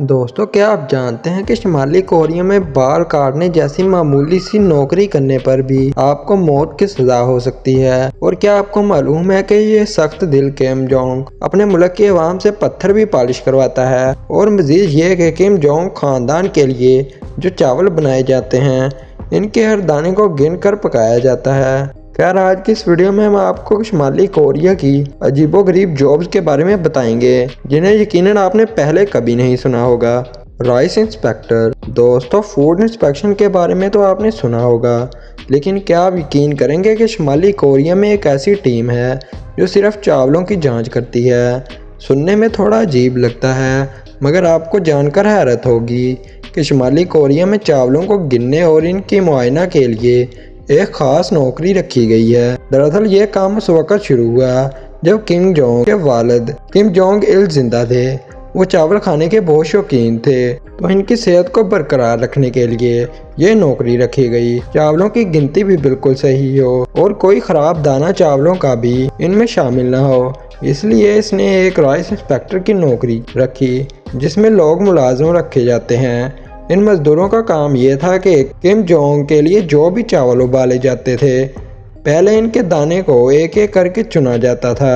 دوستو کیا آپ جانتے ہیں کہ شمالی کوریا میں بال کاٹنے جیسی معمولی سی نوکری کرنے پر بھی آپ کو موت کی سزا ہو سکتی ہے؟ اور کیا آپ کو معلوم ہے کہ یہ سخت دل کم جونگ اپنے ملک کی عوام سے پتھر بھی پالش کرواتا ہے؟ اور مزید یہ کہ کم جونگ خاندان کے لیے جو چاول بنائے جاتے ہیں ان کے ہر دانے کو گن کر پکایا جاتا ہے۔ خیر، آج کی اس ویڈیو میں ہم آپ کو شمالی کوریا کی عجیب و غریب جابز کے بارے میں بتائیں گے جنہیں یقیناً آپ نے پہلے کبھی نہیں سنا ہوگا۔ Rice inspector. دوستو، فوڈ انسپیکشن کے بارے میں تو آپ نے سنا ہوگا، لیکن کیا آپ یقین کریں گے کہ شمالی کوریا میں ایک ایسی ٹیم ہے جو صرف چاولوں کی جانچ کرتی ہے؟ سننے میں تھوڑا عجیب لگتا ہے، مگر آپ کو جان کر حیرت ہوگی کہ شمالی کوریا میں چاولوں کو گننے اور ان کی معائنہ کے لیے ایک خاص نوکری رکھی گئی ہے۔ دراصل یہ کام اس وقت شروع ہوا جب کم جونگ کے والد کم جونگ il زندہ تھے۔ وہ چاول کھانے کے بہت شوقین تھے، تو ان کی صحت کو برقرار رکھنے کے لیے یہ نوکری رکھی گئی۔ چاولوں کی گنتی بھی بالکل صحیح ہو اور کوئی خراب دانہ چاولوں کا بھی ان میں شامل نہ ہو، اس لیے اس نے ایک رائس انسپیکٹر کی نوکری رکھی جس میں لوگ ملازم رکھے جاتے ہیں۔ ان مزدوروں کا کام یہ تھا کہ کم جونگ کے لیے جو بھی چاول ابالے جاتے تھے، پہلے ان کے دانے کو ایک ایک کر کے چنا جاتا تھا،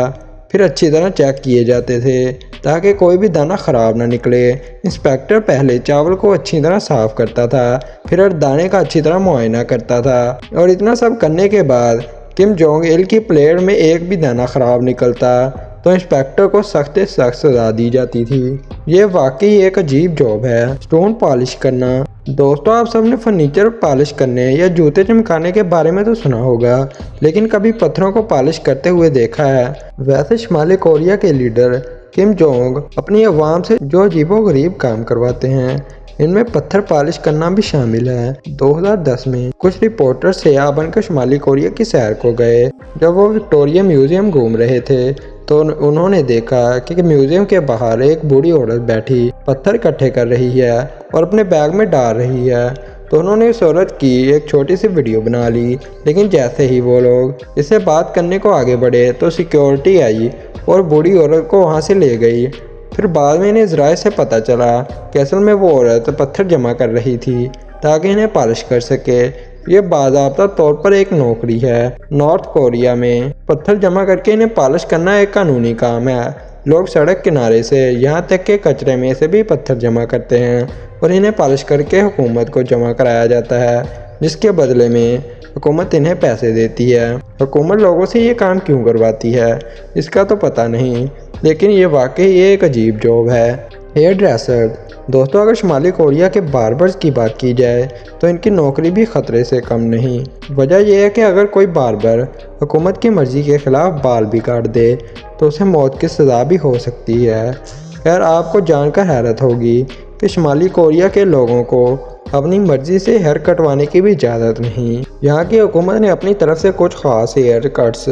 پھر اچھی طرح چیک کیے جاتے تھے تاکہ کوئی بھی دانہ خراب نہ نکلے۔ انسپیکٹر پہلے چاول کو اچھی طرح صاف کرتا تھا، پھر ہر دانے کا اچھی طرح معائنہ کرتا تھا، اور اتنا سب کرنے کے بعد کم جونگ il کی پلیٹ میں ایک بھی دانہ خراب نکلتا تو انسپیکٹر کو سخت سے سخت سزا دی جاتی تھی۔ یہ واقعی ایک عجیب جاب ہے۔ اسٹون پالش کرنا۔ دوستو، آپ سب نے فرنیچر پالش کرنے یا جوتے چمکانے کے بارے میں تو سنا ہوگا، لیکن کبھی پتھروں کو پالش کرتے ہوئے دیکھا ہے؟ ویسے شمالی کوریا کے لیڈر کم جونگ اپنی عوام سے جو عجیب و غریب کام کرواتے ہیں ان میں پتھر پالش کرنا بھی شامل ہے۔ 2010 میں کچھ رپورٹر سیاح بن کر شمالی کوریا کی سیر کو گئے۔ جب وہ وکٹوریہ میوزیم گھوم رہے تھے تو انہوں نے دیکھا کہ میوزیم کے باہر ایک بوڑھی عورت بیٹھی پتھر اکٹھے کر رہی ہے اور اپنے بیگ میں ڈال رہی ہے۔ تو انہوں نے اس عورت کی ایک چھوٹی سی ویڈیو بنا لی، لیکن جیسے ہی وہ لوگ اس سے بات کرنے کو آگے بڑھے تو سیکیورٹی آئی اور بوڑھی عورت کو وہاں سے لے گئی۔ پھر بعد میں انہیں ذرائع سے پتہ چلا کہ اصل میں وہ عورت پتھر جمع کر رہی تھی تاکہ انہیں پالش کر سکے۔ یہ باضابطہ طور پر ایک نوکری ہے۔ نارتھ کوریا میں پتھر جمع کر کے انہیں پالش کرنا ایک قانونی کام ہے۔ لوگ سڑک کنارے سے یہاں تک کہ کچرے میں سے بھی پتھر جمع کرتے ہیں اور انہیں پالش کر کے حکومت کو جمع کرایا جاتا ہے، جس کے بدلے میں حکومت انہیں پیسے دیتی ہے۔ حکومت لوگوں سے یہ کام کیوں کرواتی ہے اس کا تو پتہ نہیں، لیکن یہ واقعی ایک عجیب جاب ہے۔ Hair dresser. دوستو، اگر شمالی کوریا کے باربرز کی بات کی جائے تو ان کی نوکری بھی خطرے سے کم نہیں۔ وجہ یہ ہے کہ اگر کوئی باربر حکومت کی مرضی کے خلاف بال بھی کاٹ دے تو اسے موت کی سزا بھی ہو سکتی ہے۔ خیر، آپ کو جان کر حیرت ہوگی کہ شمالی کوریا کے لوگوں کو اپنی مرضی سے ہیئر کٹوانے کی بھی اجازت نہیں۔ یہاں کی حکومت نے اپنی طرف سے کچھ خاص ہیئر کٹس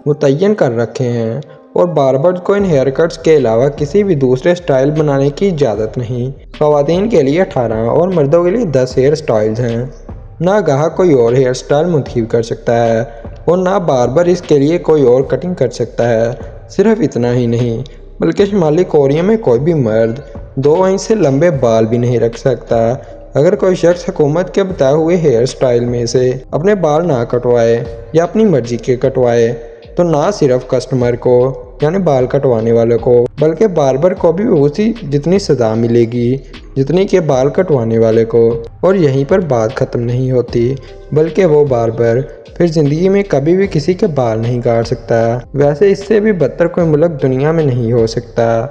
متعین کر رکھے ہیں اور باربرز کو ان ہیئر کٹس کے علاوہ کسی بھی دوسرے سٹائل بنانے کی اجازت نہیں۔ خواتین کے لیے 18 اور مردوں کے لیے 10 ہیئر سٹائلز ہیں۔ نہ گاہک کوئی اور ہیئر سٹائل منتخب کر سکتا ہے اور نہ باربر اس کے لیے کوئی اور کٹنگ کر سکتا ہے۔ صرف اتنا ہی نہیں بلکہ شمالی کوریا میں کوئی بھی مرد 2 انچ سے لمبے بال بھی نہیں رکھ سکتا۔ اگر کوئی شخص حکومت کے بتائے ہوئے ہیئر سٹائل میں سے اپنے بال نہ کٹوائے یا اپنی مرضی کے کٹوائے تو نہ صرف کسٹمر کو یعنی بال کٹوانے والے کو بلکہ باربر کو بھی اسی جتنی سزا ملے گی جتنی کہ بال کٹوانے والے کو۔ اور یہیں پر بات ختم نہیں ہوتی، بلکہ وہ باربر پھر زندگی میں کبھی بھی کسی کے بال نہیں کاٹ سکتا۔ ویسے اس سے بھی بدتر کوئی ملک دنیا میں نہیں ہو سکتا۔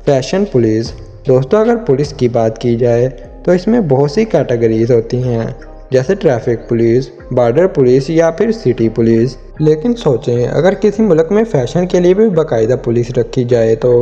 Fashion police. دوستو، اگر پولیس کی بات کی جائے تو اس میں بہت سی کیٹیگریز ہوتی ہیں، جیسے ٹریفک پولیس، بارڈر پولیس یا پھر سٹی پولیس۔ لیکن سوچیں، اگر کسی ملک میں فیشن کے لیے بھی باقاعدہ پولیس رکھی جائے تو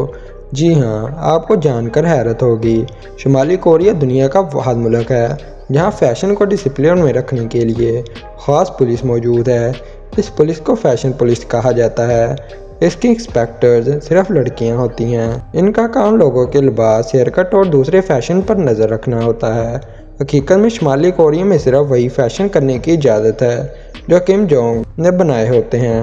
جی ہاں، آپ کو جان کر حیرت ہوگی۔ شمالی کوریا دنیا کا واحد ملک ہے جہاں فیشن کو ڈسپلن میں رکھنے کے لیے خاص پولیس موجود ہے۔ اس پولیس کو فیشن پولیس کہا جاتا ہے۔ اس کی انسپیکٹرز صرف لڑکیاں ہوتی ہیں۔ ان کا کام لوگوں کے لباس، ہیئر کٹ اور دوسرے فیشن پر نظر رکھنا ہوتا ہے۔ حقیقت میں شمالی کوریا میں صرف وہی فیشن کرنے کی اجازت ہے جو کم جونگ نے بنائے ہوتے ہیں۔